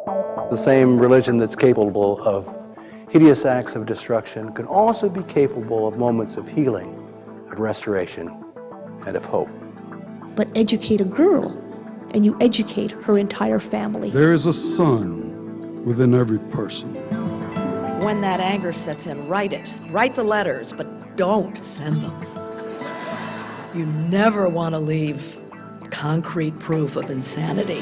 The same religion that's capable of hideous acts of destruction can also be capable of moments of healing, of restoration, and of hope. But educate a girl, and you educate her entire family. There is a sun within every person. When that anger sets in, write it. Write the letters, but don't send them. You never want to leave concrete proof of insanity.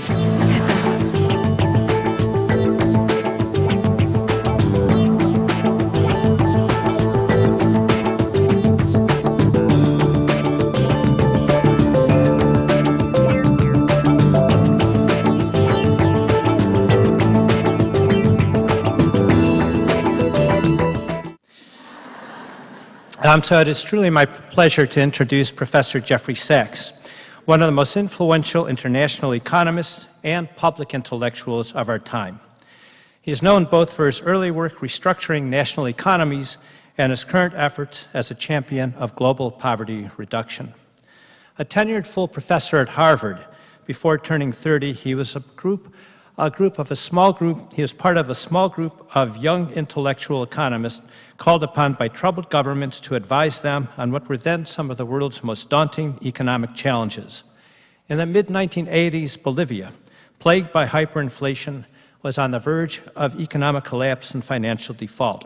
So it is truly my pleasure to introduce Professor Jeffrey Sachs, one of the most influential international economists and public intellectuals of our time. He is known both for his early work restructuring national economies and his current efforts as a champion of global poverty reduction. A tenured full professor at Harvard, before turning 30, he was he was part of a small group of young intellectual economists called upon by troubled governments to advise them on what were then some of the world's most daunting economic challenges. In the mid-1980s, Bolivia, plagued by hyperinflation, was on the verge of economic collapse and financial default.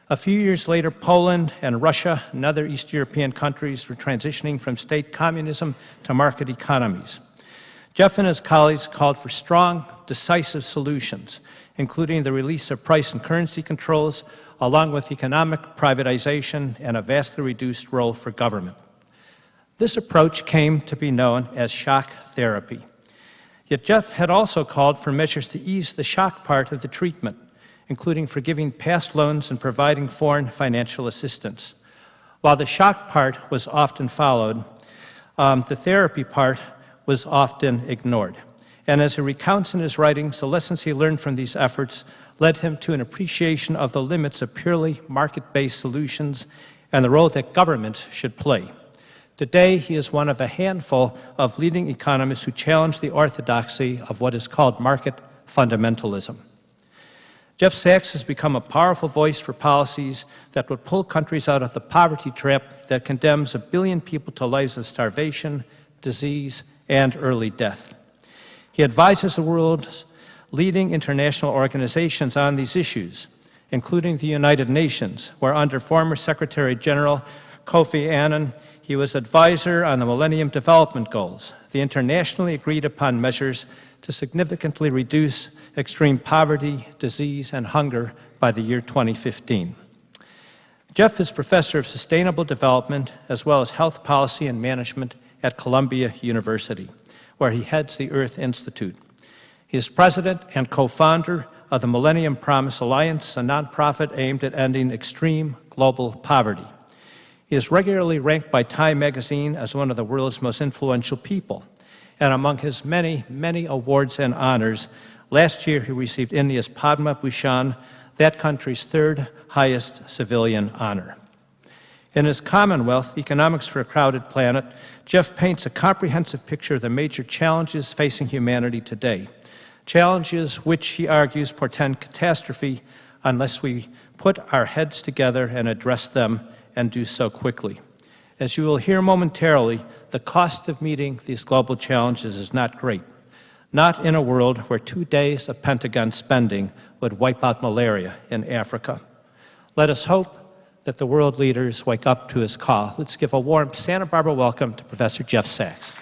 A few years later, Poland and Russia and other East European countries were transitioning from state communism to market economies. Jeff and his colleagues called for strong, decisive solutions, including the release of price and currency controls, along with economic privatization and a vastly reduced role for government. This approach came to be known as shock therapy. Yet Jeff had also called for measures to ease the shock part of the treatment, including forgiving past loans and providing foreign financial assistance. While the shock part was often followed, the therapy part was often ignored. And as he recounts in his writings, the lessons he learned from these efforts led him to an appreciation of the limits of purely market-based solutions and the role that governments should play. Today, he is one of a handful of leading economists who challenge the orthodoxy of what is called market fundamentalism. Jeff Sachs has become a powerful voice for policies that would pull countries out of the poverty trap that condemns 1 billion people to lives of starvation, disease, and early death. He advises the world's leading international organizations on these issues, including the United Nations, where under former Secretary General Kofi Annan, he was advisor on the Millennium Development Goals, the internationally agreed upon measures to significantly reduce extreme poverty, disease, and hunger by the year 2015. Jeff is professor of sustainable development as well as health policy and management at Columbia University, where he heads the Earth Institute. He is president and co-founder of the Millennium Promise Alliance, a nonprofit aimed at ending extreme global poverty. He is regularly ranked by Time magazine as one of the world's most influential people. And among his many, many awards and honors, last year he received India's Padma Bhushan, that country's third highest civilian honor. In his Commonwealth, Economics for a Crowded Planet, Jeff paints a comprehensive picture of the major challenges facing humanity today. Challenges which, he argues, portend catastrophe unless we put our heads together and address them and do so quickly. As you will hear momentarily, the cost of meeting these global challenges is not great. Not in a world where 2 days of Pentagon spending would wipe out malaria in Africa. Let us hope that the world leaders wake up to his call. Let's give a warm Santa Barbara welcome to Professor Jeff Sachs.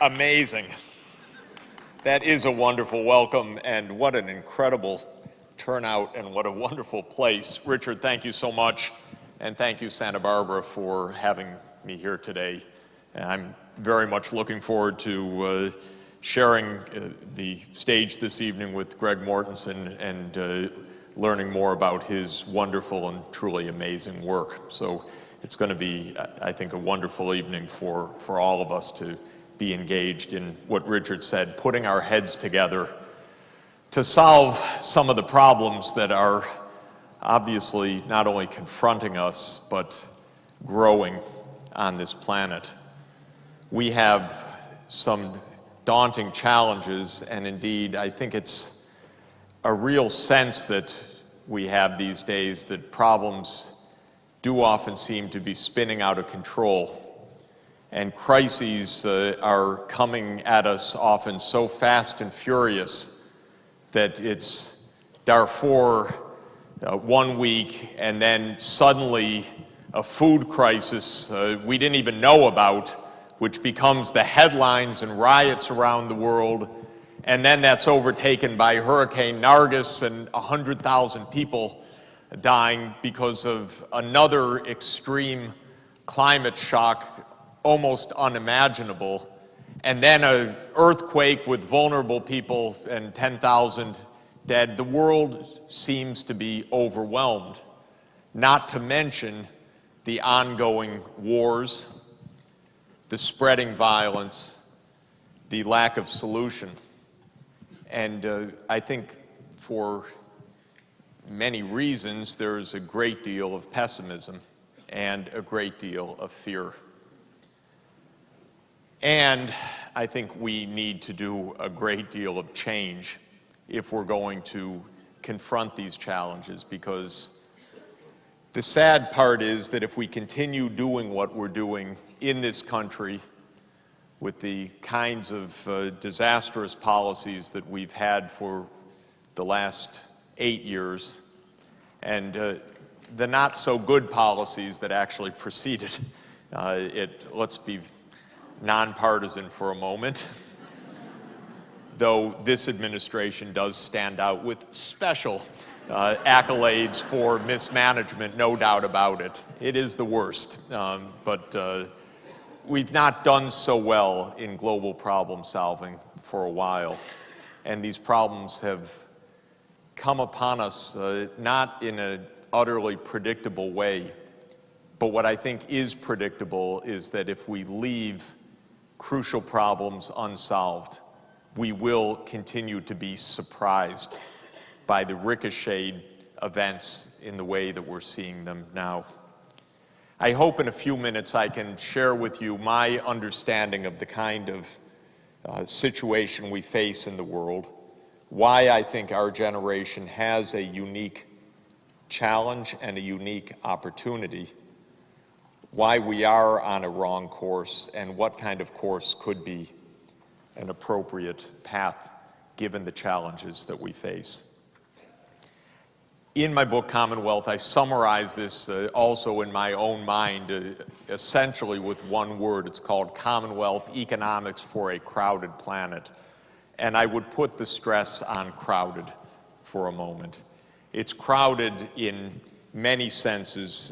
Amazing. That is a wonderful welcome, and what an incredible turnout and what a wonderful place. Richard, thank you so much, and thank you, Santa Barbara, for having me here today. And I'm very much looking forward to sharing the stage this evening with Greg Mortensen and learning more about his wonderful and truly amazing work. So it's going to be, I think, a wonderful evening for all of us to be engaged in what Richard said, putting our heads together to solve some of the problems that are obviously not only confronting us, but growing on this planet. We have some daunting challenges, and indeed, I think it's a real sense that we have these days that problems do often seem to be spinning out of control. And crises are coming at us often so fast and furious that it's Darfur 1 week, and then suddenly a food crisis we didn't even know about, which becomes the headlines and riots around the world, and then that's overtaken by Hurricane Nargis and 100,000 people dying because of another extreme climate shock, almost unimaginable, and then an earthquake with vulnerable people and 10,000 dead. The world seems to be overwhelmed, not to mention the ongoing wars, the spreading violence, the lack of solution. And I think for many reasons, there's a great deal of pessimism and a great deal of fear. And I think we need to do a great deal of change if we're going to confront these challenges, because the sad part is that if we continue doing what we're doing in this country with the kinds of disastrous policies that we've had for the last 8 years, and the not so good policies that actually preceded it, let's be nonpartisan for a moment, though this administration does stand out with special accolades for mismanagement, no doubt about it. It is the worst, but we've not done so well in global problem solving for a while, and these problems have come upon us not in an utterly predictable way, but what I think is predictable is that if we leave crucial problems unsolved, we will continue to be surprised by the ricocheted events in the way that we're seeing them now. I hope in a few minutes I can share with you my understanding of the kind of situation we face in the world, why I think our generation has a unique challenge and a unique opportunity, why we are on a wrong course, and what kind of course could be an appropriate path given the challenges that we face. In my book, Commonwealth, I summarize this also in my own mind, essentially with one word. It's called Commonwealth Economics for a Crowded Planet. And I would put the stress on crowded for a moment. It's crowded in many senses,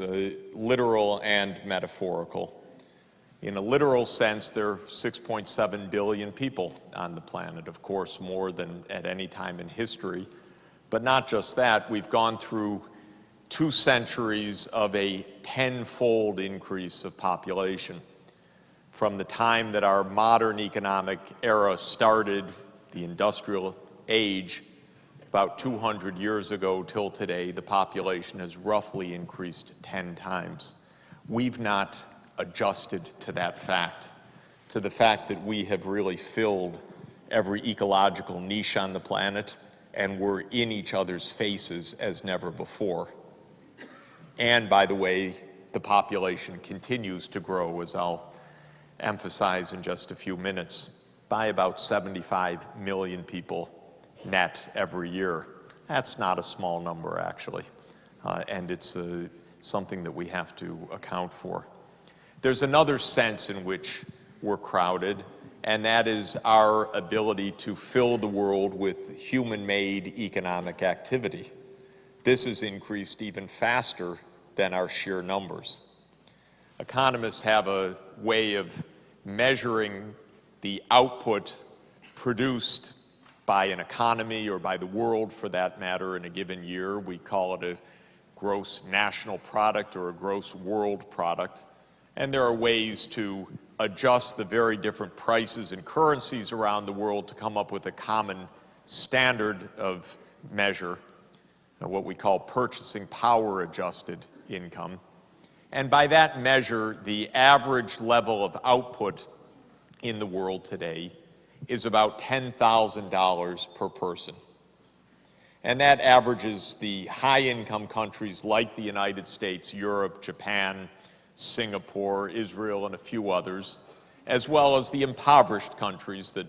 literal and metaphorical. In a literal sense, there are 6.7 billion people on the planet, of course, more than at any time in history. But not just that, we've gone through 2 centuries of a 10-fold increase of population. From the time that our modern economic era started, the industrial age, about 200 years ago till today, the population has roughly increased 10 times. We've not adjusted to that fact, to the fact that we have really filled every ecological niche on the planet, and we're in each other's faces as never before. And by the way, the population continues to grow, as I'll emphasize in just a few minutes, by about 75 million people net every year. That's not a small number, actually, and it's something that we have to account for. There's another sense in which we're crowded, and that is our ability to fill the world with human-made economic activity. This has increased even faster than our sheer numbers. Economists have a way of measuring the output produced by an economy, or by the world for that matter, in a given year. We call it a gross national product or a gross world product. And there are ways to adjust the very different prices and currencies around the world to come up with a common standard of measure, what we call purchasing power adjusted income. And by that measure, the average level of output in the world today is about $10,000 per person. And that averages the high-income countries like the United States, Europe, Japan, Singapore, Israel, and a few others, as well as the impoverished countries that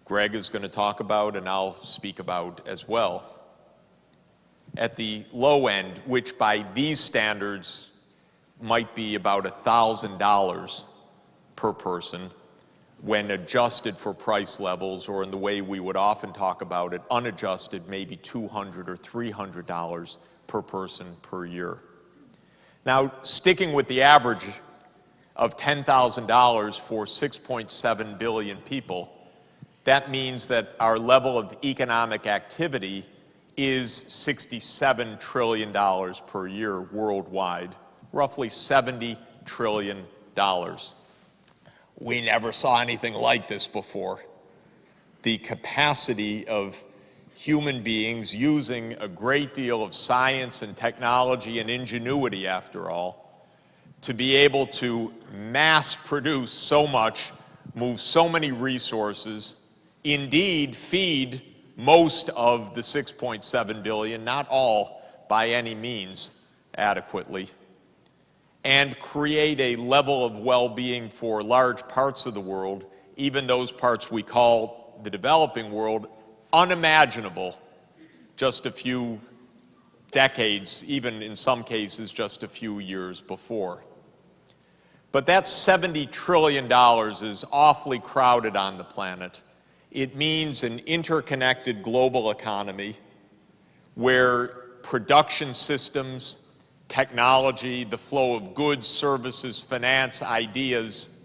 Greg is going to talk about and I'll speak about as well. At the low end, which by these standards might be about $1,000 per person when adjusted for price levels, or in the way we would often talk about it, unadjusted, maybe $200 or $300 per person per year. Now, sticking with the average of $10,000 for 6.7 billion people, that means that our level of economic activity is $67 trillion per year worldwide, roughly $70 trillion. We never saw anything like this before. The capacity of human beings using a great deal of science and technology and ingenuity, after all, to be able to mass produce so much, move so many resources, indeed feed most of the 6.7 billion, not all by any means adequately, and create a level of well-being for large parts of the world, even those parts we call the developing world, unimaginable just a few decades, even in some cases just a few years before. But that $70 trillion is awfully crowded on the planet. It means an interconnected global economy where production systems, technology, the flow of goods, services, finance, ideas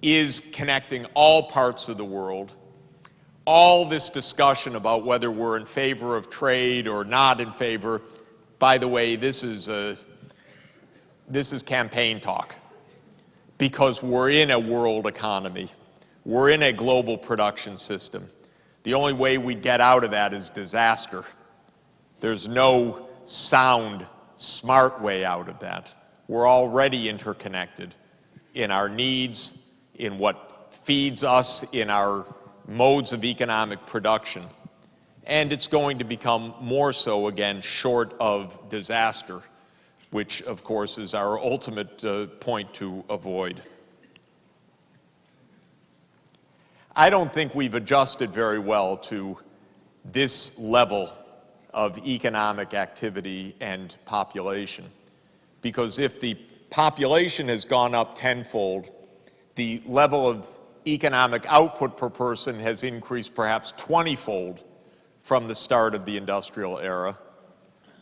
is connecting all parts of the world. All this discussion about whether we're in favor of trade or not in favor, by the way, this is campaign talk, because we're in a world economy. We're in a global production system. The only way we get out of that is disaster. There's no sound, smart way out of that. We're already interconnected in our needs, in what feeds us, in our modes of economic production. And it's going to become more so, again, short of disaster, which, of course, is our ultimate point to avoid. I don't think we've adjusted very well to this level of economic activity and population, because if the population has gone up tenfold, the level of economic output per person has increased perhaps 20-fold from the start of the industrial era.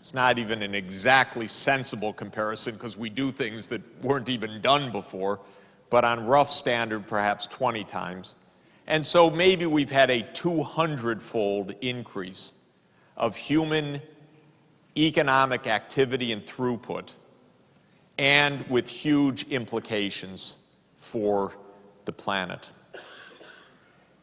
It's not even an exactly sensible comparison, because we do things that weren't even done before, but on rough standard, perhaps 20 times. And so maybe we've had a 200-fold increase of human economic activity and throughput, and with huge implications for the planet.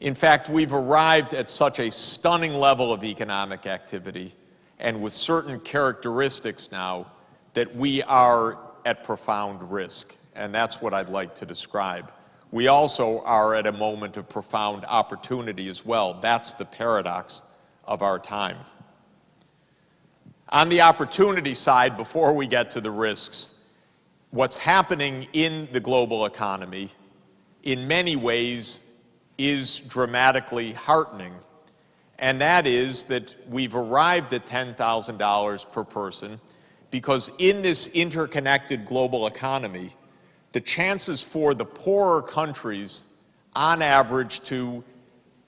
In fact, we've arrived at such a stunning level of economic activity and with certain characteristics now that we are at profound risk, and that's what I'd like to describe. We also are at a moment of profound opportunity as well. That's the paradox of our time. On the opportunity side, before we get to the risks, what's happening in the global economy in many ways is dramatically heartening. And that is that we've arrived at $10,000 per person because in this interconnected global economy, the chances for the poorer countries, on average, to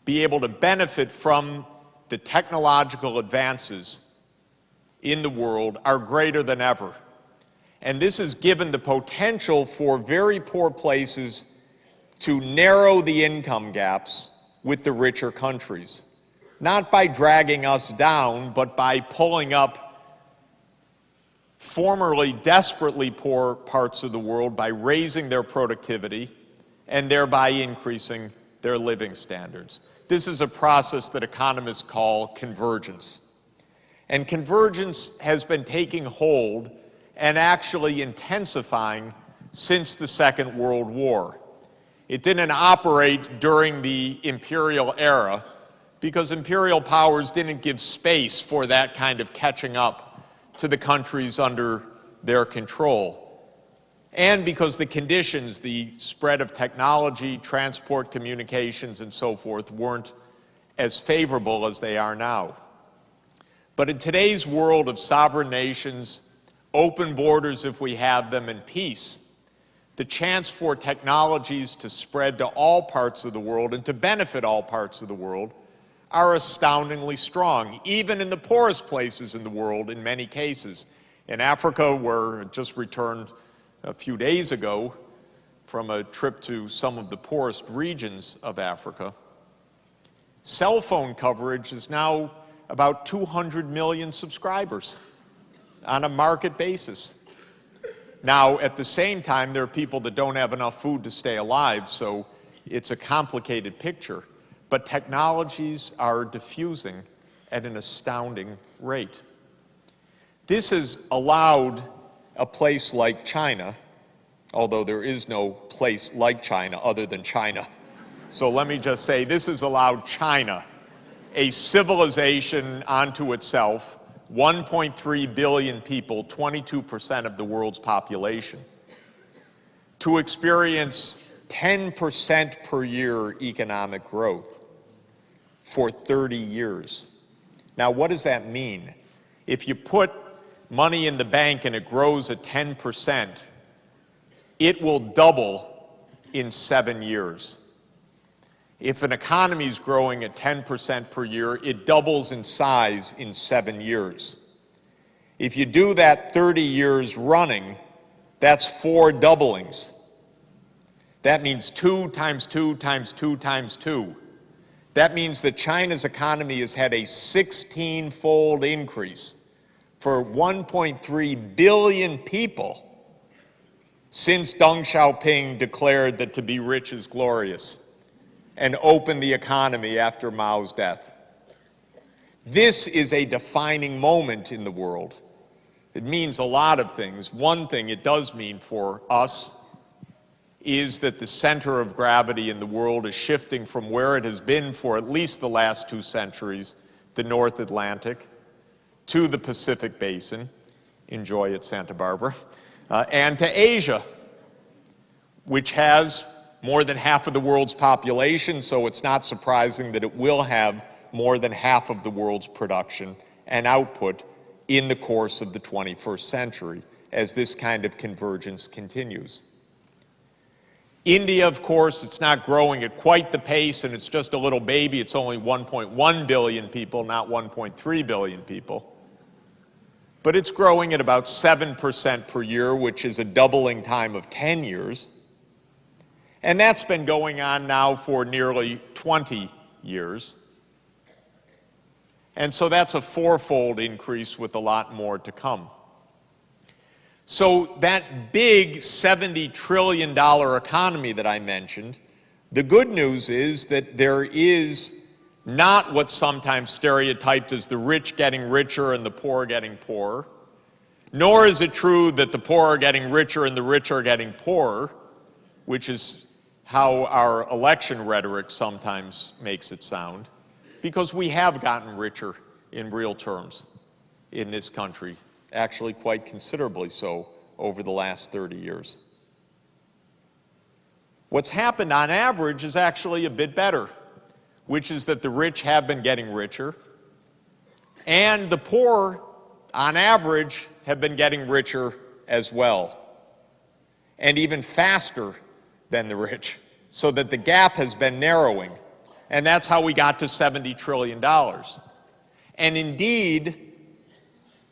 be able to benefit from the technological advances in the world are greater than ever. And this has given the potential for very poor places to narrow the income gaps with the richer countries, not by dragging us down, but by pulling up formerly desperately poor parts of the world by raising their productivity and thereby increasing their living standards. This is a process that economists call convergence. And convergence has been taking hold and actually intensifying since the Second World War. It didn't operate during the imperial era because imperial powers didn't give space for that kind of catching up to the countries under their control. And because the conditions, the spread of technology, transport, communications, and so forth, weren't as favorable as they are now. But in today's world of sovereign nations, open borders if we have them, and peace, the chance for technologies to spread to all parts of the world and to benefit all parts of the world are astoundingly strong, even in the poorest places in the world in many cases. In Africa, where I just returned a few days ago from a trip to some of the poorest regions of Africa, cell phone coverage is now about 200 million subscribers on a market basis. Now, at the same time, there are people that don't have enough food to stay alive, so it's a complicated picture. But technologies are diffusing at an astounding rate. This has allowed a place like China, although there is no place like China other than China. So let me just say, this has allowed China, a civilization unto itself, 1.3 billion people, 22% of the world's population, to experience 10% per year economic growth for 30 years. Now, what does that mean? If you put money in the bank and it grows at 10%, it will double in 7 years. If an economy is growing at 10% per year, it doubles in size in 7 years. If you do that 30 years running, that's 4 doublings. That means 2 times 2 times 2 times 2. That means that China's economy has had a 16-fold increase for 1.3 billion people since Deng Xiaoping declared that to be rich is glorious and opened the economy after Mao's death. This is a defining moment in the world. It means a lot of things. One thing it does mean for us is that the center of gravity in the world is shifting from where it has been for at least the last 2 centuries, the North Atlantic, to the Pacific Basin, enjoy it, Santa Barbara, and to Asia, which has more than half of the world's population, so it's not surprising that it will have more than half of the world's production and output in the course of the 21st century as this kind of convergence continues. India, of course, it's not growing at quite the pace, and it's just a little baby. It's only 1.1 billion people, not 1.3 billion people. But it's growing at about 7% per year, which is a doubling time of 10 years. And that's been going on now for nearly 20 years. And so that's a 4-fold increase with a lot more to come. So that big $70 trillion economy that I mentioned, the good news is that there is not what's sometimes stereotyped as the rich getting richer and the poor getting poorer, nor is it true that the poor are getting richer and the rich are getting poorer, which is how our election rhetoric sometimes makes it sound, because we have gotten richer in real terms in this country, actually quite considerably so over the last 30 years. What's happened on average is actually a bit better, which is that the rich have been getting richer, and the poor, on average, have been getting richer as well, and even faster than the rich, so that the gap has been narrowing. And that's how we got to $70 trillion. And indeed,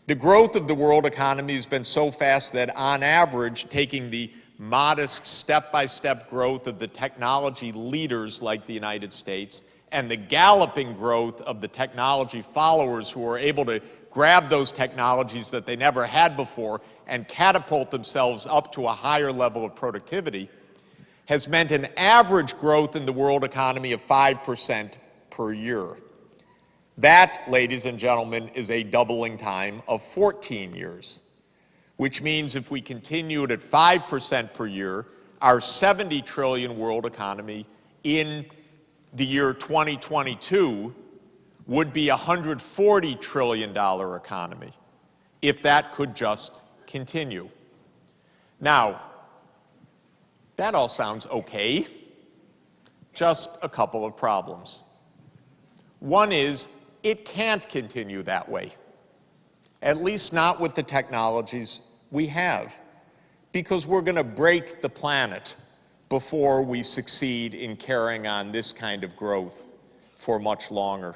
the growth of the world economy has been so fast that on average, taking the modest step-by-step growth of the technology leaders like the United States and the galloping growth of the technology followers who are able to grab those technologies that they never had before and catapult themselves up to a higher level of productivity, has meant an average growth in the world economy of 5% per year. That, ladies and gentlemen, is a doubling time of 14 years, which means if we continued at 5% per year, our 70 trillion world economy in the year 2022 would be a $140 trillion economy, if that could just continue. Now, that all sounds okay, just a couple of problems. One is, it can't continue that way, at least not with the technologies we have, because we're going to break the planet before we succeed in carrying on this kind of growth for much longer.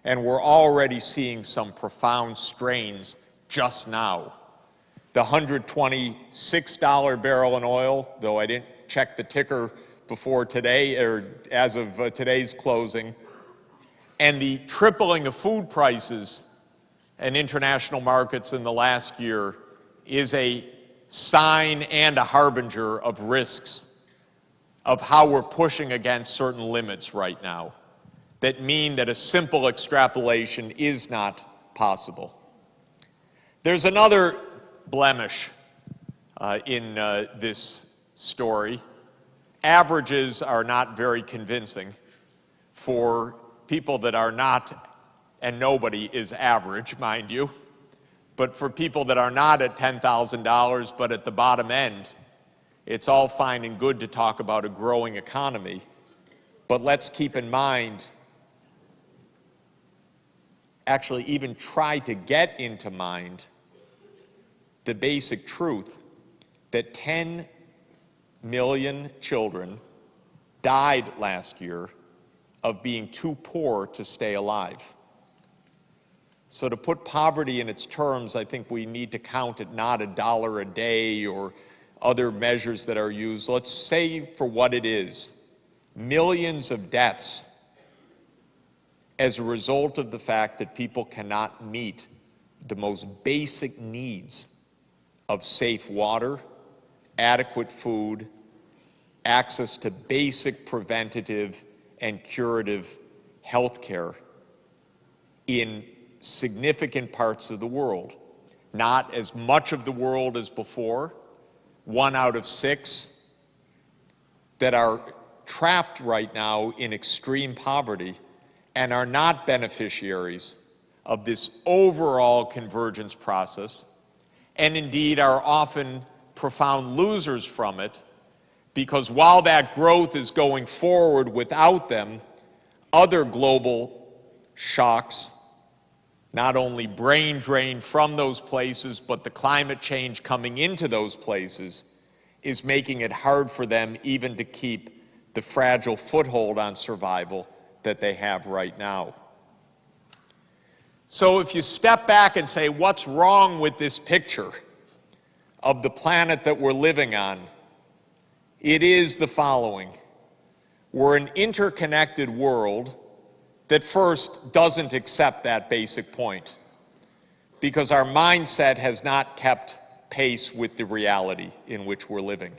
And we're already seeing some profound strains just now. The $126 barrel in oil, though I didn't check the ticker before today, or as of today's closing, and the tripling of food prices in international markets in the last year is a sign and a harbinger of risks of how we're pushing against certain limits right now that mean that a simple extrapolation is not possible. There's another blemish in this story. Averages are not very convincing for people that are not, and nobody is average, mind you, but for people that are not at $10,000 but at the bottom end, it's all fine and good to talk about a growing economy, but let's keep in mind, actually even try to get into mind the basic truth that 10 million children died last year of being too poor to stay alive. So to put poverty in its terms, I think we need to count it not $1 a day or other measures that are used. Let's say for what it is, millions of deaths as a result of the fact that people cannot meet the most basic needs of safe water, adequate food, access to basic preventative and curative health care in significant parts of the world. Not as much of the world as before. 1 out of 6 that are trapped right now in extreme poverty and are not beneficiaries of this overall convergence process, and indeed are often profound losers from it, because while that growth is going forward without them, other global shocks, not only brain drain from those places, but the climate change coming into those places is making it hard for them even to keep the fragile foothold on survival that they have right now. So if you step back and say, what's wrong with this picture of the planet that we're living on? It is the following. We're an interconnected world that first doesn't accept that basic point, because our mindset has not kept pace with the reality in which we're living,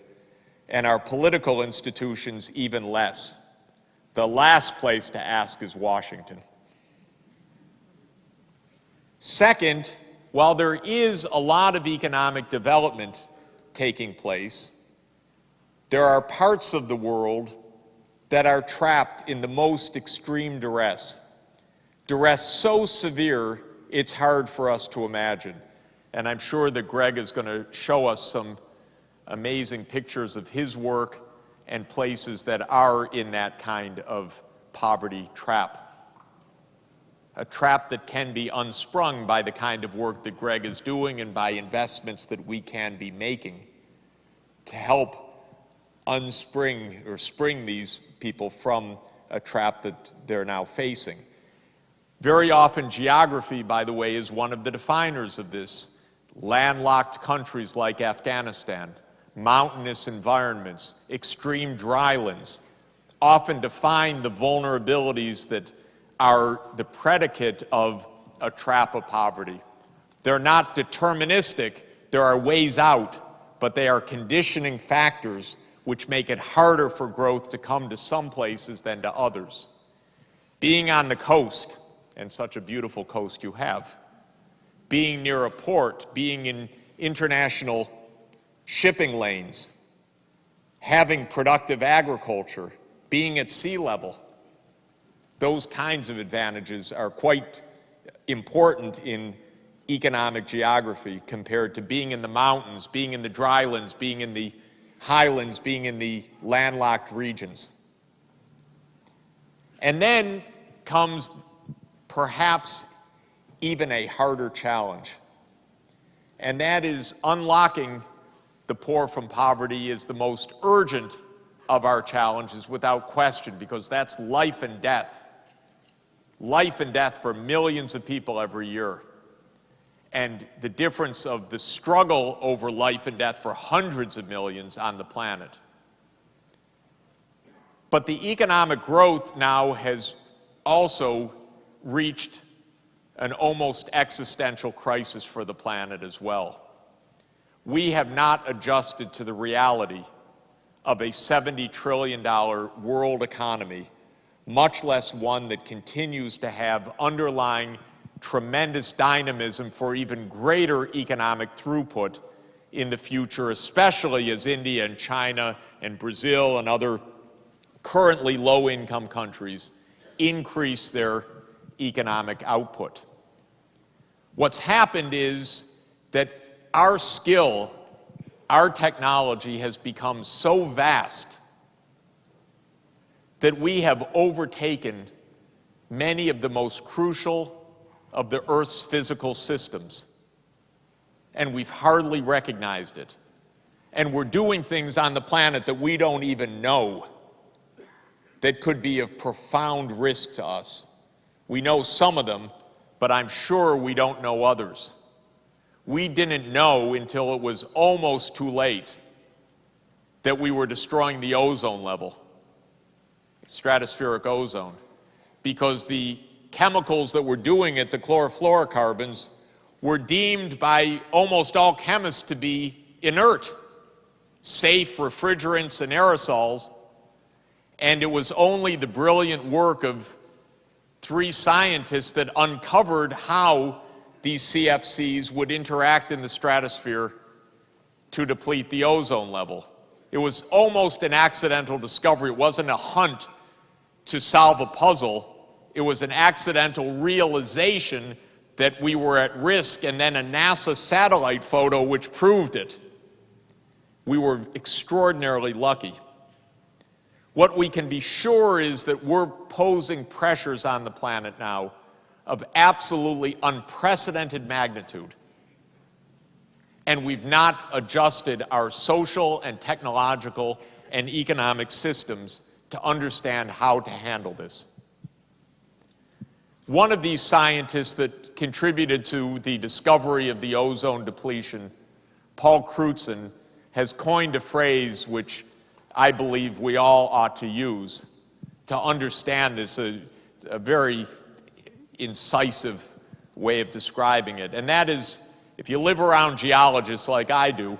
and our political institutions even less. The last place to ask is Washington. Second, while there is a lot of economic development taking place, there are parts of the world that are trapped in the most extreme duress. Duress so severe, it's hard for us to imagine. And I'm sure that Greg is going to show us some amazing pictures of his work and places that are in that kind of poverty trap. A trap that can be unsprung by the kind of work that Greg is doing and by investments that we can be making to help unspring or spring these people from a trap that they're now facing. Very often geography, by the way, is one of the definers of this. Landlocked countries like Afghanistan, mountainous environments, extreme drylands, often define the vulnerabilities that are the predicate of a trap of poverty. They're not deterministic, there are ways out, but they are conditioning factors which make it harder for growth to come to some places than to others. being on the coast, and such a beautiful coast you have, being near a port, being in international shipping lanes, having productive agriculture, being at sea level. Those kinds of advantages are quite important in economic geography compared to being in the mountains, being in the drylands, being in the highlands, being in the landlocked regions. And then comes perhaps even a harder challenge, and that is unlocking the poor from poverty is the most urgent of our challenges without question, because that's life and death. Life and death for millions of people every year. And the difference of the struggle over life and death for hundreds of millions on the planet. But the economic growth now has also reached an almost existential crisis for the planet as well. We have not adjusted to the reality of a $70 trillion world economy, much less one that continues to have underlying tremendous dynamism for even greater economic throughput in the future, especially as India and China and Brazil and other currently low-income countries increase their economic output. What's happened is that our skill, our technology has become so vast that we have overtaken many of the most crucial of the Earth's physical systems, and we've hardly recognized it. And we're doing things on the planet that we don't even know that could be of profound risk to us. We know some of them, but I'm sure we don't know others. We didn't know until it was almost too late that we were destroying the ozone level, stratospheric ozone, because the chemicals that we're doing it, the chlorofluorocarbons, were deemed by almost all chemists to be inert, safe refrigerants and aerosols, and it was only the brilliant work of 3 scientists that uncovered how these CFCs would interact in the stratosphere to deplete the ozone level. It was almost an accidental discovery. It wasn't a hunt to solve a puzzle. It was an accidental realization that we were at risk, and then a NASA satellite photo which proved it. We were extraordinarily lucky. What we can be sure is that we're posing pressures on the planet now of absolutely unprecedented magnitude. And we've not adjusted our social and technological and economic systems to understand how to handle this. One of these scientists that contributed to the discovery of the ozone depletion, Paul Crutzen, has coined a phrase which I believe we all ought to use to understand this, a very incisive way of describing it. And that is, if you live around geologists like I do,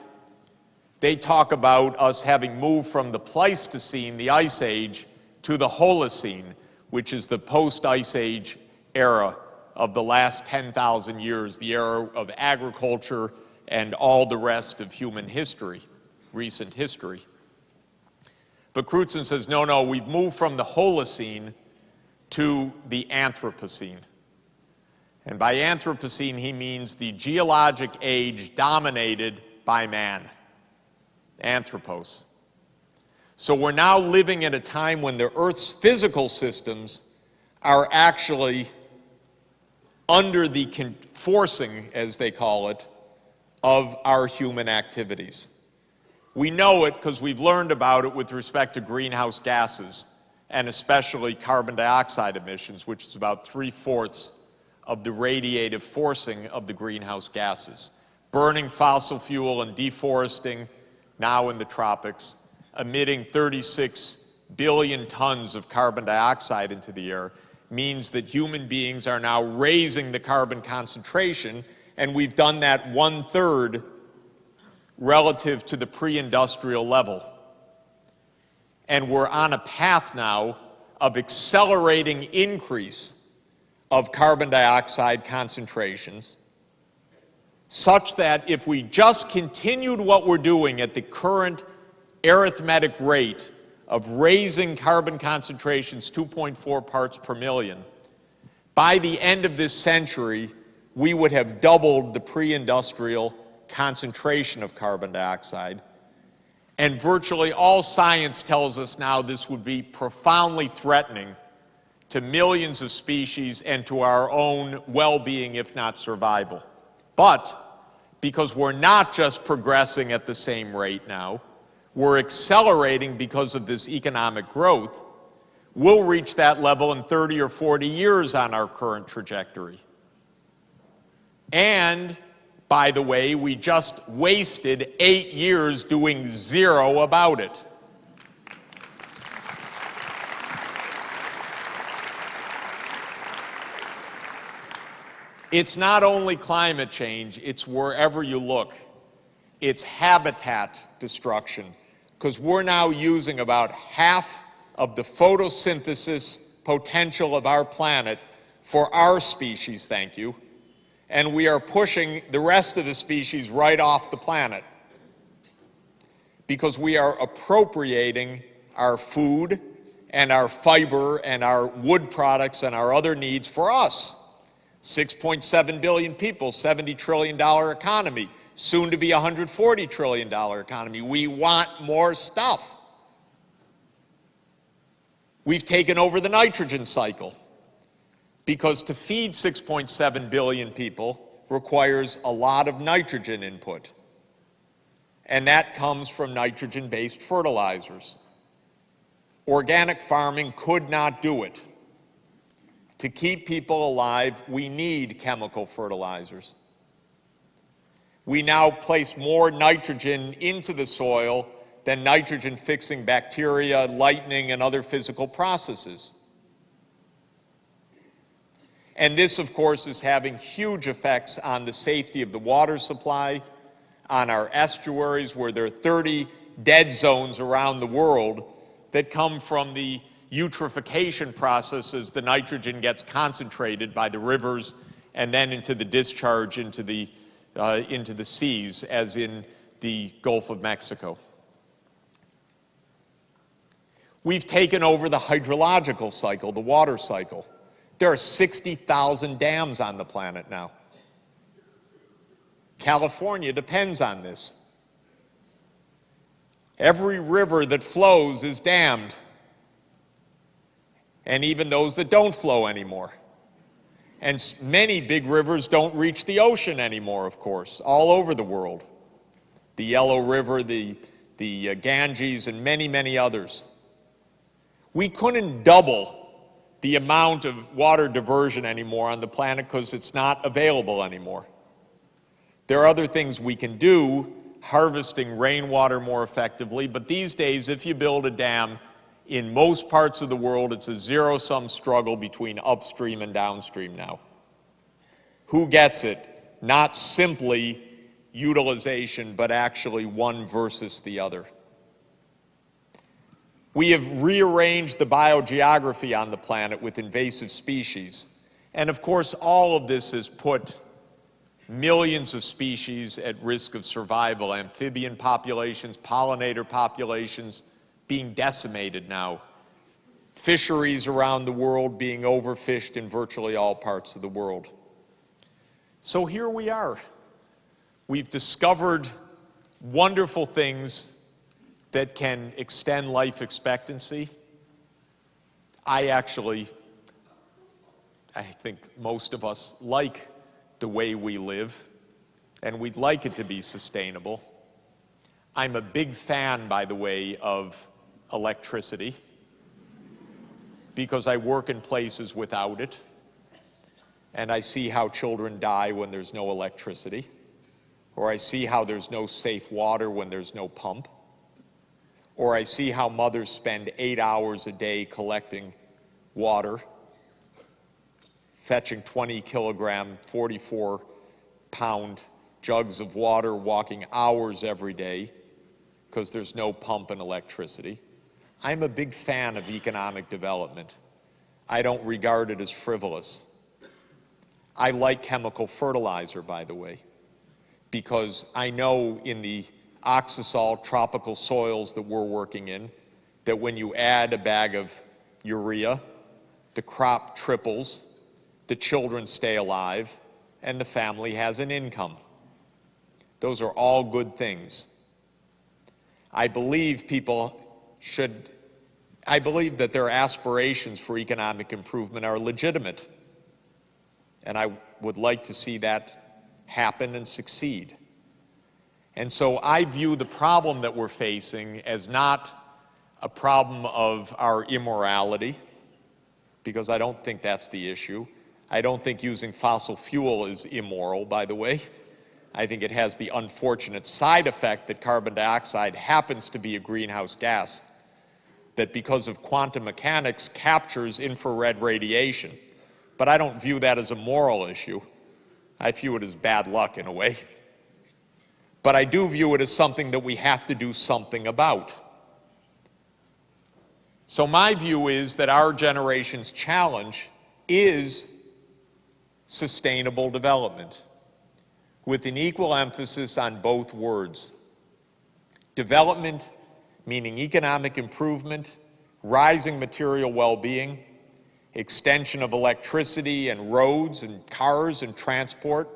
they talk about us having moved from the Pleistocene, the Ice Age, to the Holocene, which is the post-Ice Age era of the last 10,000 years, the era of agriculture and all the rest of human history, recent history. But Crutzen says, no, we've moved from the Holocene to the Anthropocene. And by Anthropocene, he means the geologic age dominated by man, anthropos. So we're now living at a time when the Earth's physical systems are actually under the forcing, as they call it, of our human activities. We know it because we've learned about it with respect to greenhouse gases, and especially carbon dioxide emissions, which is about 3/4 of the radiative forcing of the greenhouse gases. Burning fossil fuel and deforesting, now in the tropics, emitting 36 billion tons of carbon dioxide into the air, means that human beings are now raising the carbon concentration, and we've done that 1/3 relative to the pre-industrial level. And we're on a path now of accelerating increase of carbon dioxide concentrations, such that if we just continued what we're doing at the current arithmetic rate of raising carbon concentrations 2.4 parts per million, by the end of this century, we would have doubled the pre-industrial concentration of carbon dioxide. And virtually all science tells us now this would be profoundly threatening to millions of species and to our own well-being, if not survival. But because we're not just progressing at the same rate now, we're accelerating because of this economic growth, we'll reach that level in 30 or 40 years on our current trajectory. And, by the way, we just wasted 8 years doing zero about it. It's not only climate change, it's wherever you look. It's habitat destruction, because we're now using about half of the photosynthesis potential of our planet for our species, thank you, and we are pushing the rest of the species right off the planet because we are appropriating our food and our fiber and our wood products and our other needs for us. 6.7 billion people, $70 trillion economy, soon to be $140 trillion economy. We want more stuff. We've taken over the nitrogen cycle because to feed 6.7 billion people requires a lot of nitrogen input. And that comes from nitrogen-based fertilizers. Organic farming could not do it. To keep people alive, we need chemical fertilizers. We now place more nitrogen into the soil than nitrogen-fixing bacteria, lightning, and other physical processes. And this, of course, is having huge effects on the safety of the water supply, on our estuaries, where there are 30 dead zones around the world that come from the eutrophication process as the nitrogen gets concentrated by the rivers and then into the discharge into the seas, as in the Gulf of Mexico. We've taken over the hydrological cycle, the water cycle. There are 60,000 dams on the planet now. California depends on this. Every river that flows is dammed, and even those that don't flow anymore. And many big rivers don't reach the ocean anymore, of course, all over the world. The Yellow River, the Ganges, and many, many others. We couldn't double the amount of water diversion anymore on the planet because it's not available anymore. There are other things we can do, harvesting rainwater more effectively, but these days, if you build a dam, in most parts of the world, it's a zero-sum struggle between upstream and downstream now. Who gets it? Not simply utilization, but actually one versus the other. We have rearranged the biogeography on the planet with invasive species. And of course, all of this has put millions of species at risk of survival. Amphibian populations, pollinator populations being decimated now. Fisheries around the world being overfished in virtually all parts of the world. So here we are. We've discovered wonderful things that can extend life expectancy. I think most of us like the way we live, and we'd like it to be sustainable. I'm a big fan, by the way, of electricity because I work in places without it, and I see how children die when there's no electricity, or I see how there's no safe water when there's no pump, or I see how mothers spend 8 hours a day collecting water, fetching 20-kilogram, 44-pound jugs of water, walking hours every day because there's no pump and electricity. I'm a big fan of economic development. I don't regard it as frivolous. I like chemical fertilizer, by the way, because I know in the oxisol tropical soils that we're working in, that when you add a bag of urea, the crop triples, the children stay alive, and the family has an income. Those are all good things. I believe that their aspirations for economic improvement are legitimate, and I would like to see that happen and succeed. And so I view the problem that we're facing as not a problem of our immorality, because I don't think that's the issue. I don't think using fossil fuel is immoral, by the way. I think it has the unfortunate side effect that carbon dioxide happens to be a greenhouse gas that, because of quantum mechanics, captures infrared radiation. But I don't view that as a moral issue. I view it as bad luck in a way. But I do view it as something that we have to do something about. So my view is that our generation's challenge is sustainable development, with an equal emphasis on both words. Development, meaning economic improvement, rising material well-being, extension of electricity and roads and cars and transport,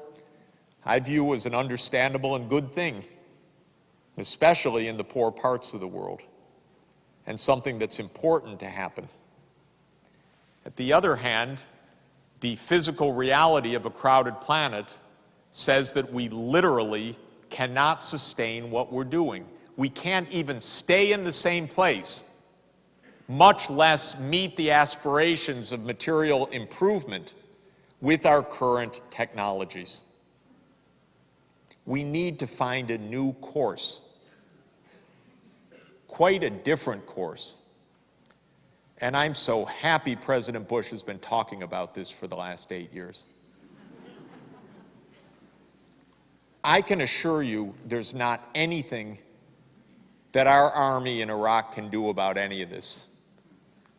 I view as an understandable and good thing, especially in the poor parts of the world, and something that's important to happen. At the other hand, the physical reality of a crowded planet says that we literally cannot sustain what we're doing. We can't even stay in the same place, much less meet the aspirations of material improvement with our current technologies. We need to find a new course, quite a different course. And I'm so happy President Bush has been talking about this for the last 8 years. I can assure you there's not anything that our army in Iraq can do about any of this.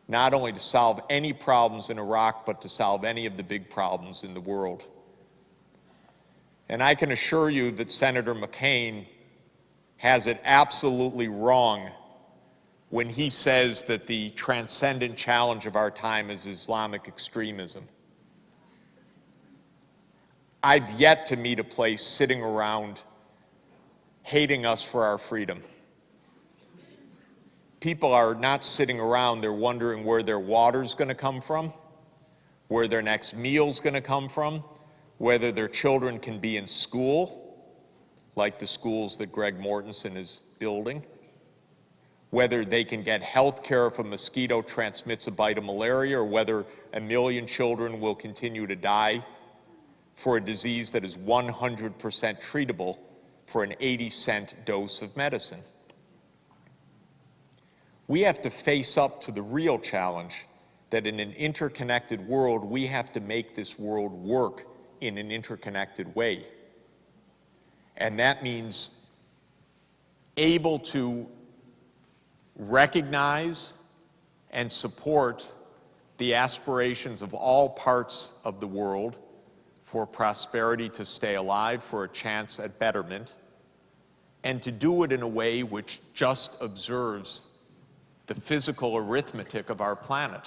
Not only to solve any problems in Iraq, but to solve any of the big problems in the world. And I can assure you that Senator McCain has it absolutely wrong when he says that the transcendent challenge of our time is Islamic extremism. I've yet to meet a place sitting around hating us for our freedom. People are not sitting around, they're wondering where their water's going to come from, where their next meal's going to come from, whether their children can be in school, like the schools that Greg Mortensen is building, whether they can get health care if a mosquito transmits a bite of malaria, or whether 1 million children will continue to die for a disease that is 100% treatable for an 80-cent dose of medicine. We have to face up to the real challenge that in an interconnected world, we have to make this world work in an interconnected way. And that means able to recognize and support the aspirations of all parts of the world for prosperity to stay alive, for a chance at betterment, and to do it in a way which just observes the physical arithmetic of our planet,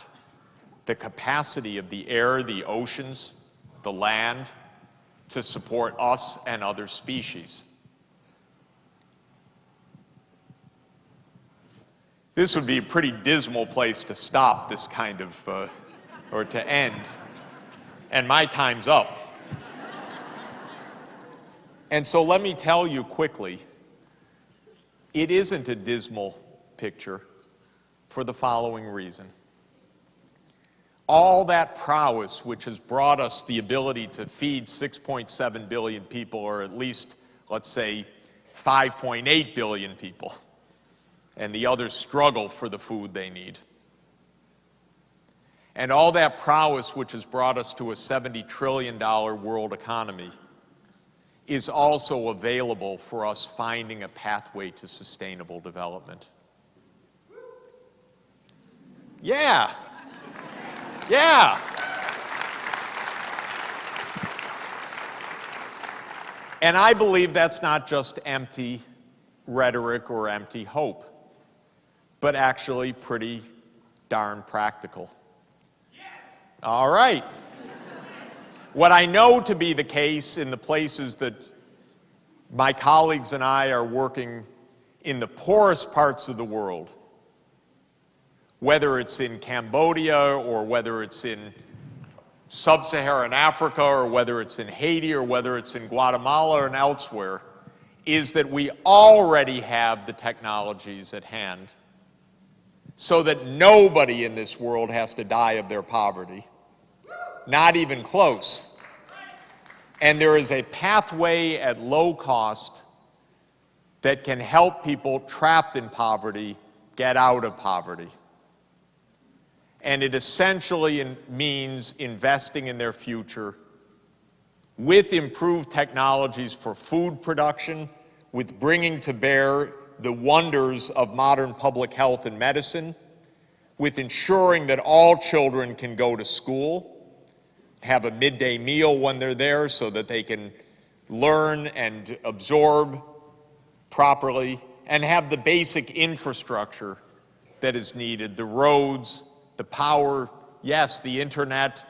the capacity of the air, the oceans, the land, to support us and other species. This would be a pretty dismal place to stop this kind of, or to end, and my time's up. And so let me tell you quickly, it isn't a dismal picture for the following reason. All that prowess which has brought us the ability to feed 6.7 billion people, or at least, let's say, 5.8 billion people, and the others struggle for the food they need. And all that prowess which has brought us to a $70 trillion world economy is also available for us finding a pathway to sustainable development. Yeah. Yeah. And I believe that's not just empty rhetoric or empty hope, but actually pretty darn practical. All right. What I know to be the case in the places that my colleagues and I are working in the poorest parts of the world, whether it's in Cambodia or whether it's in sub-Saharan Africa or whether it's in Haiti or whether it's in Guatemala and elsewhere, is that we already have the technologies at hand so that nobody in this world has to die of their poverty, not even close. And there is a pathway at low cost that can help people trapped in poverty get out of poverty. And it essentially means investing in their future with improved technologies for food production, with bringing to bear the wonders of modern public health and medicine, with ensuring that all children can go to school, have a midday meal when they're there so that they can learn and absorb properly, and have the basic infrastructure that is needed, the roads, the power, yes, the internet,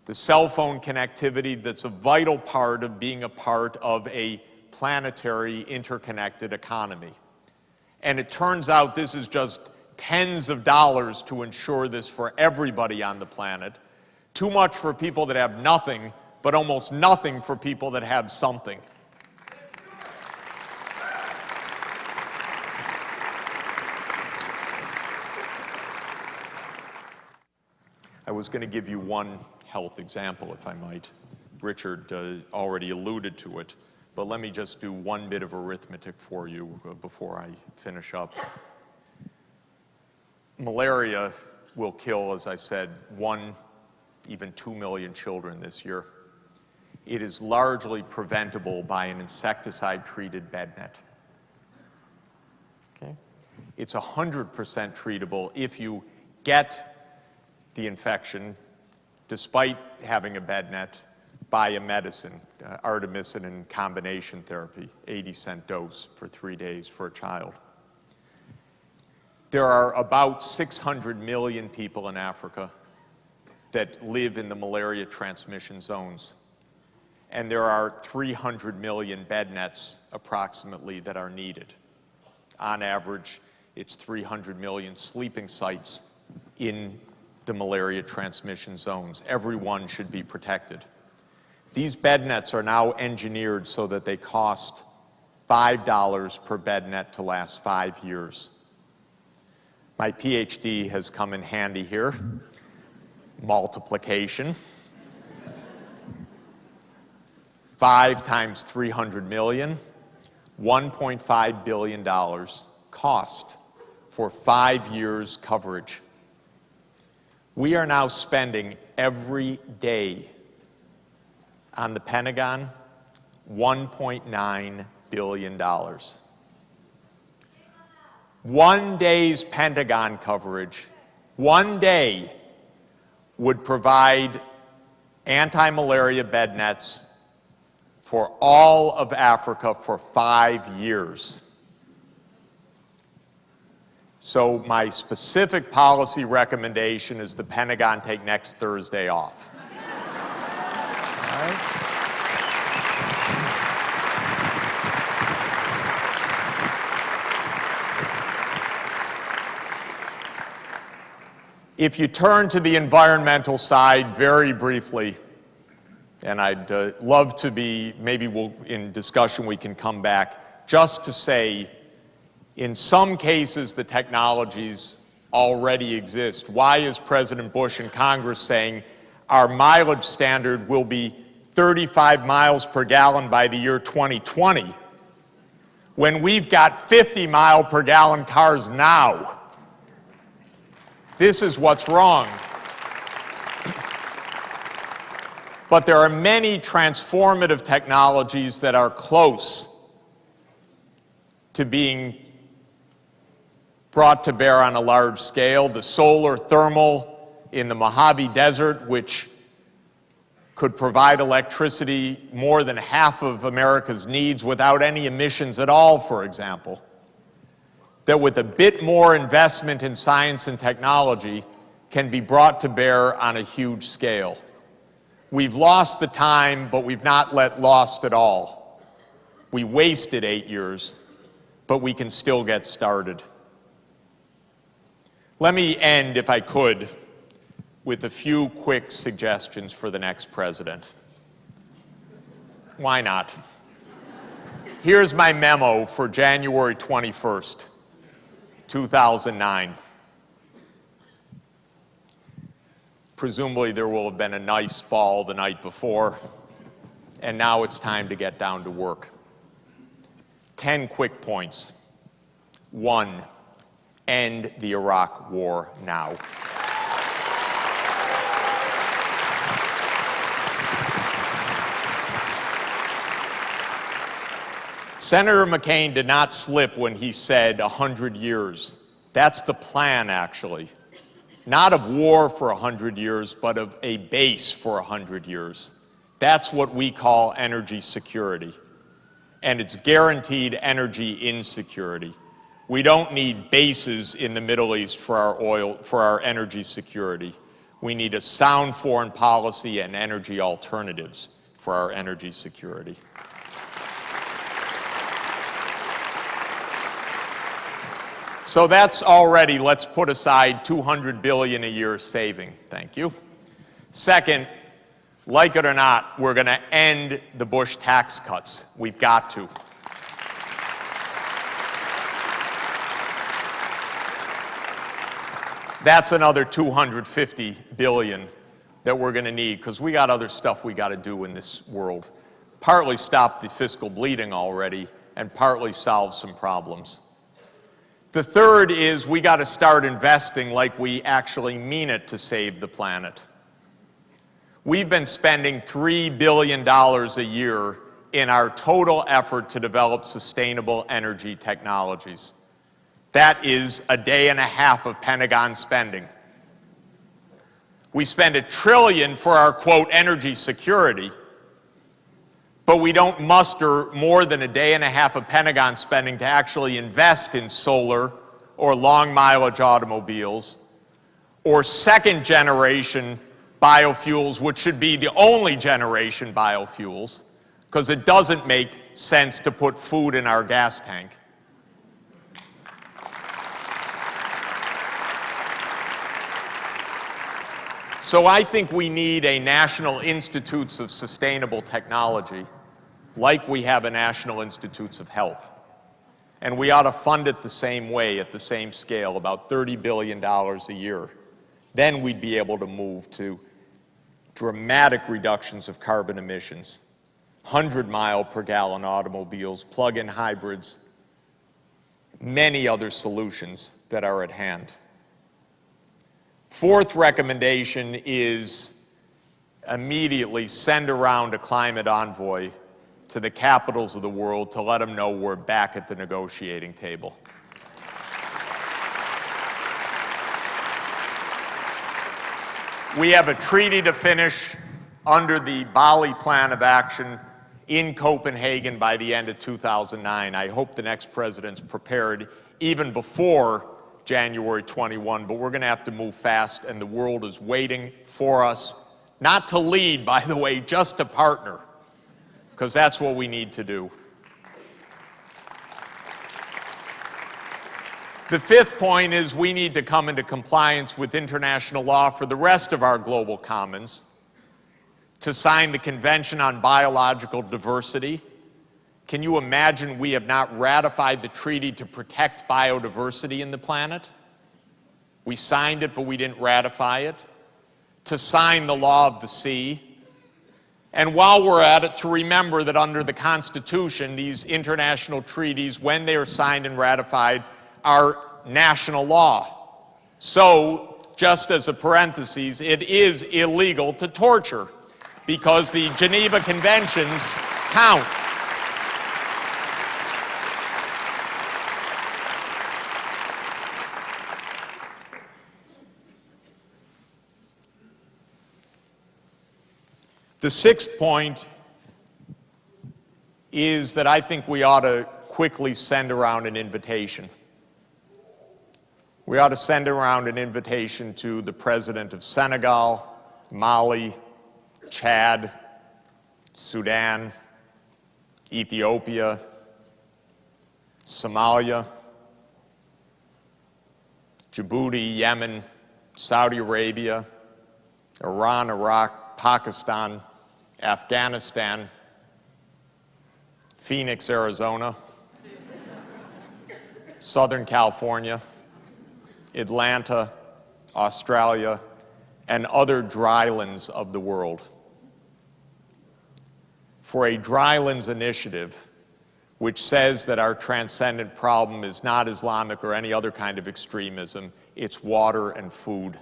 the cell phone connectivity that's a vital part of being a part of a planetary interconnected economy. And it turns out this is just tens of dollars to ensure this for everybody on the planet. Too much for people that have nothing, but almost nothing for people that have something. I was going to give you one health example, if I might. Richard already alluded to it, but let me just do one bit of arithmetic for you before I finish up. Malaria will kill, as I said, 1, even 2 million children this year. It is largely preventable by an insecticide-treated bed net. Okay? It's 100% treatable if you get the infection, despite having a bed net, by a medicine, artemisinin and combination therapy, 80-cent dose for 3 days for a child. There are about 600 million people in Africa that live in the malaria transmission zones. And there are 300 million bed nets, approximately, that are needed. On average, it's 300 million sleeping sites in the malaria transmission zones. Everyone should be protected. These bed nets are now engineered so that they cost $5 per bed net to last 5 years. My PhD has come in handy here. Multiplication. 5 times 300 million, $1.5 billion cost for 5 years coverage. We are now spending every day on the Pentagon $1.9 billion. 1 day's Pentagon coverage, 1 day, would provide anti-malaria bed nets for all of Africa for 5 years. So my specific policy recommendation is the Pentagon take next Thursday off. All right? If you turn to the environmental side very briefly, and I'd love to be, maybe in discussion we can come back, just to say, in some cases the technologies already exist. Why is President Bush and Congress saying our mileage standard will be 35 miles per gallon by the year 2020, when we've got 50 mile per gallon cars now? This is what's wrong. But there are many transformative technologies that are close to being brought to bear on a large scale, the solar thermal in the Mojave Desert, which could provide electricity more than half of America's needs without any emissions at all, for example. That with a bit more investment in science and technology can be brought to bear on a huge scale. We've lost the time, but we've not lost it all. We wasted 8 years, but we can still get started. Let me end, if I could, with a few quick suggestions for the next president. Why not? Here's my memo for January 21st, 2009. Presumably there will have been a nice ball the night before, and now it's time to get down to work. 10 quick points. 1, end the Iraq War now. Senator McCain did not slip when he said 100 years. That's the plan, actually. Not of war for 100 years, but of a base for 100 years. That's what we call energy security. And it's guaranteed energy insecurity. We don't need bases in the Middle East for our energy security. We need a sound foreign policy and energy alternatives for our energy security. So that's already, let's put aside $200 billion a year saving. Thank you. Second, like it or not, we're going to end the Bush tax cuts. We've got to. That's another $250 billion that we're going to need, because we got other stuff we got to do in this world. Partly stop the fiscal bleeding already, and partly solve some problems. The third is we got to start investing like we actually mean it to save the planet. We've been spending $3 billion a year in our total effort to develop sustainable energy technologies. That is a day and a half of Pentagon spending. We spend $1 trillion for our, quote, energy security, but we don't muster more than a day and a half of Pentagon spending to actually invest in solar or long mileage automobiles or second generation biofuels, which should be the only generation biofuels, because it doesn't make sense to put food in our gas tank. So I think we need a National Institutes of Sustainable Technology, like we have a National Institutes of Health. And we ought to fund it the same way, at the same scale, about $30 billion a year. Then we'd be able to move to dramatic reductions of carbon emissions, 100-mile-per-gallon automobiles, plug-in hybrids, many other solutions that are at hand. Fourth recommendation is immediately send around a climate envoy to the capitals of the world to let them know we're back at the negotiating table. We have a treaty to finish under the Bali Plan of Action in Copenhagen by the end of 2009. I hope the next president's prepared even before January 21, but we're going to have to move fast, and the world is waiting for us, not to lead, by the way, just to partner, because that's what we need to do. The fifth point is we need to come into compliance with international law for the rest of our global commons, to sign the Convention on Biological Diversity. Can you imagine we have not ratified the treaty to protect biodiversity in the planet? We signed it, but we didn't ratify it. To sign the law of the sea. And while we're at it, to remember that under the Constitution, these international treaties, when they are signed and ratified, are national law. So, just as a parenthesis, it is illegal to torture because the Geneva Conventions count. The sixth point is that I think we ought to quickly send around an invitation. We ought to send around an invitation to the president of Senegal, Mali, Chad, Sudan, Ethiopia, Somalia, Djibouti, Yemen, Saudi Arabia, Iran, Iraq, Pakistan, Afghanistan, Phoenix, Arizona, Southern California, Atlanta, Australia, and other drylands of the world. For a drylands initiative which says that our transcendent problem is not Islamic or any other kind of extremism, it's water and food.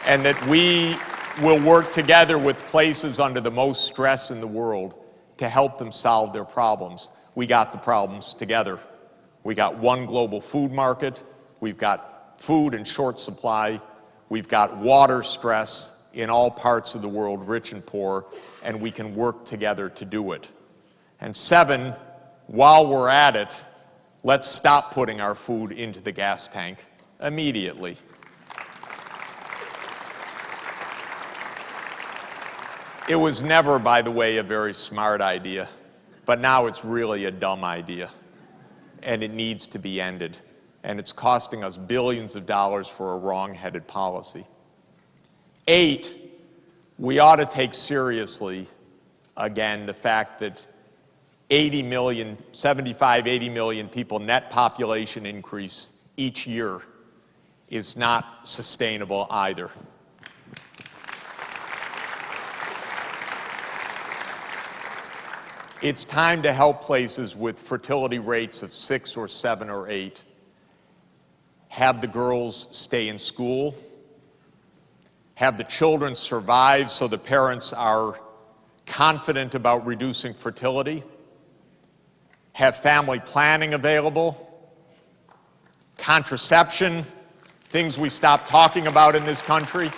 And that we will work together with places under the most stress in the world to help them solve their problems. We got the problems together. We got one global food market, we've got food in short supply, we've got water stress in all parts of the world, rich and poor, and we can work together to do it. And 7, while we're at it, let's stop putting our food into the gas tank immediately. It was never, by the way, a very smart idea, but now it's really a dumb idea, and it needs to be ended. And it's costing us billions of dollars for a wrong-headed policy. 8, we ought to take seriously, again, the fact that 80 million, 75, 80 million people net population increase each year is not sustainable either. It's time to help places with fertility rates of 6 or 7 or 8. Have the girls stay in school. Have the children survive so the parents are confident about reducing fertility. Have family planning available. Contraception, things we stopped talking about in this country,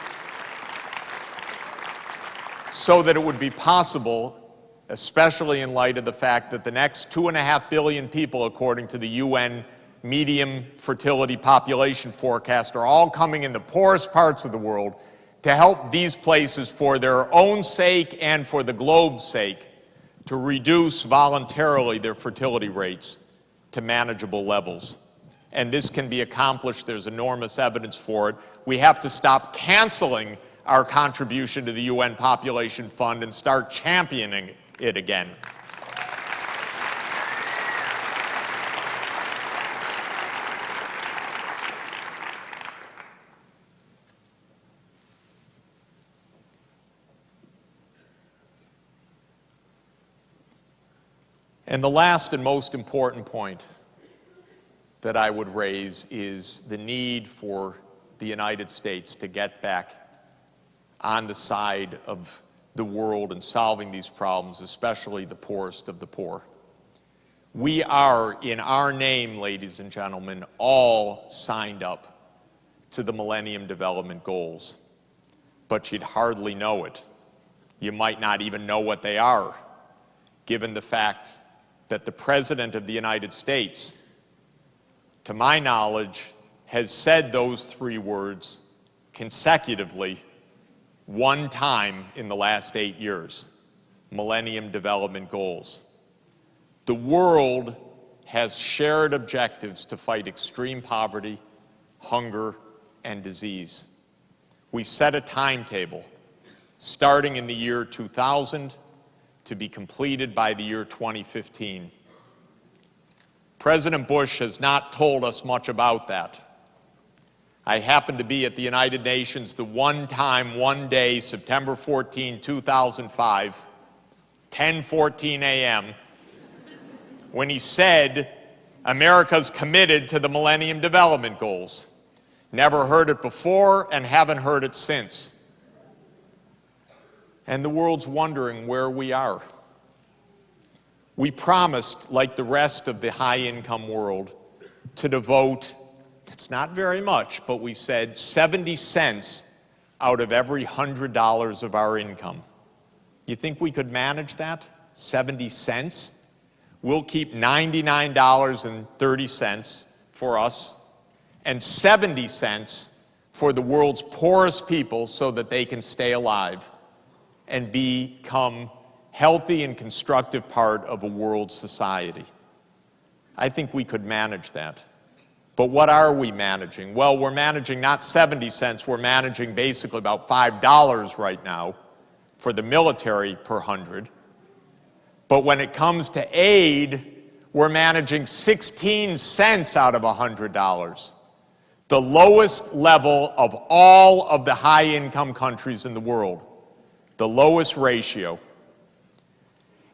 so that it would be possible, especially in light of the fact that the next 2.5 billion people, according to the UN medium fertility population forecast, are all coming in the poorest parts of the world, to help these places for their own sake and for the globe's sake to reduce voluntarily their fertility rates to manageable levels. And this can be accomplished. There's enormous evidence for it. We have to stop canceling our contribution to the UN Population Fund and start championing it again. And the last and most important point that I would raise is the need for the United States to get back on the side of the world in solving these problems, especially the poorest of the poor. We are, in our name, ladies and gentlemen, all signed up to the Millennium Development Goals, but you'd hardly know it. You might not even know what they are, given the fact that the President of the United States, to my knowledge, has said those 3 words consecutively 1 time in the last 8 years: Millennium Development Goals. The world has shared objectives to fight extreme poverty, hunger, and disease. We set a timetable starting in the year 2000 to be completed by the year 2015. President Bush has not told us much about that. I happened to be at the United Nations the one day, September 14, 2005, 10:14 a.m., when he said, America's committed to the Millennium Development Goals. Never heard it before and haven't heard it since. And the world's wondering where we are. We promised, like the rest of the high-income world, to devote, it's not very much, but we said 70 cents out of every $100 of our income. You think we could manage that? 70 cents? We'll keep $99.30 for us and 70 cents for the world's poorest people so that they can stay alive and become healthy and constructive part of a world society. I think we could manage that. But what are we managing? Well, we're managing not 70 cents, we're managing basically about $5 right now for the military per 100. But when it comes to aid, we're managing 16 cents out of $100. The lowest level of all of the high-income countries in the world. The lowest ratio.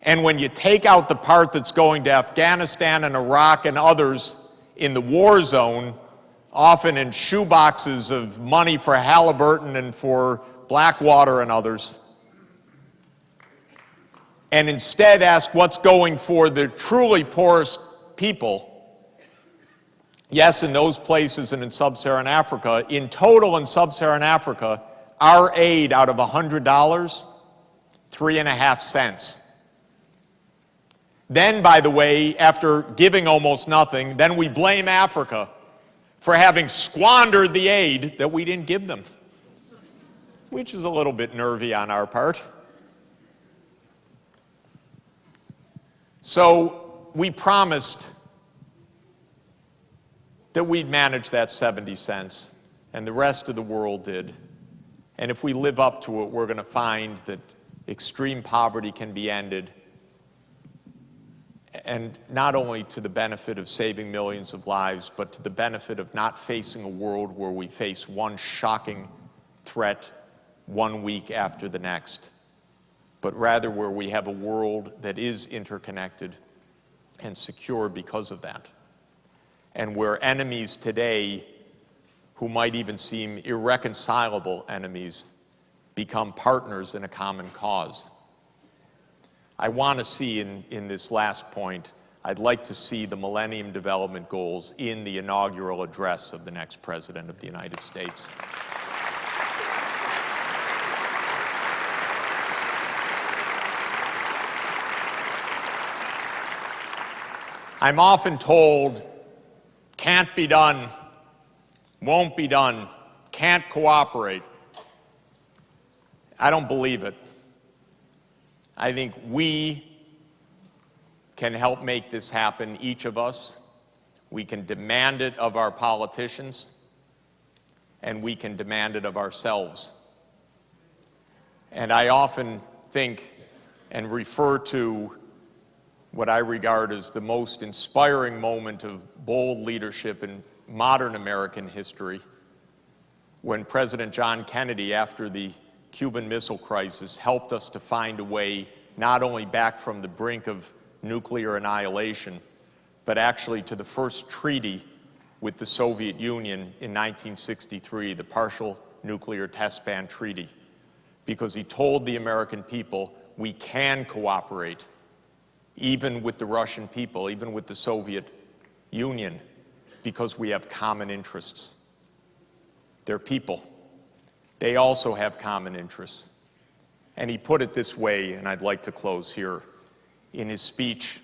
And when you take out the part that's going to Afghanistan and Iraq and others in the war zone, often in shoeboxes of money for Halliburton and for Blackwater and others, and instead ask what's going for the truly poorest people, yes, in those places and in sub-Saharan Africa, in total in sub-Saharan Africa, our aid out of $100, 3.5 cents. Then, by the way, after giving almost nothing, then we blame Africa for having squandered the aid that we didn't give them, which is a little bit nervy on our part. So we promised that we'd manage that 70 cents, and the rest of the world did. And if we live up to it, we're going to find that extreme poverty can be ended, and not only to the benefit of saving millions of lives, but to the benefit of not facing a world where we face one shocking threat 1 week after the next, but rather where we have a world that is interconnected and secure because of that, and where enemies today, who might even seem irreconcilable enemies, become partners in a common cause. I want to see in this last point, I'd like to see the Millennium Development Goals in the inaugural address of the next President of the United States. I'm often told, can't be done, won't be done, can't cooperate. I don't believe it. I think we can help make this happen, each of us. We can demand it of our politicians, and we can demand it of ourselves. And I often think and refer to what I regard as the most inspiring moment of bold leadership in modern American history, when President John Kennedy, after the Cuban Missile Crisis, helped us to find a way not only back from the brink of nuclear annihilation, but actually to the first treaty with the Soviet Union in 1963, the Partial Nuclear Test Ban Treaty, because he told the American people, we can cooperate, even with the Russian people, even with the Soviet Union, because we have common interests. They're people. They also have common interests. And he put it this way, and I'd like to close here, in his speech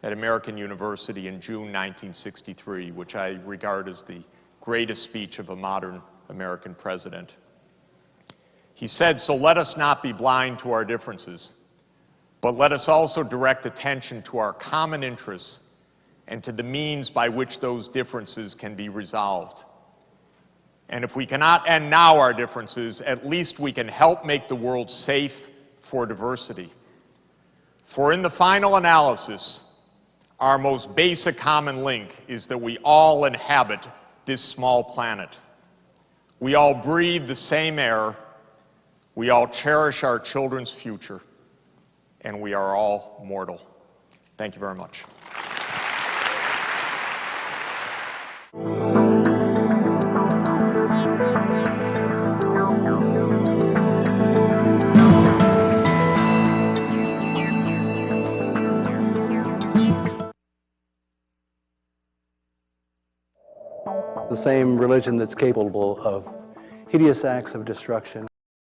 at American University in June 1963, which I regard as the greatest speech of a modern American president. He said, "So let us not be blind to our differences, but let us also direct attention to our common interests and to the means by which those differences can be resolved. And if we cannot end now our differences, at least we can help make the world safe for diversity. For in the final analysis, our most basic common link is that we all inhabit this small planet. We all breathe the same air, we all cherish our children's future, and we are all mortal." Thank you very much. The same religion that's capable of hideous acts of destruction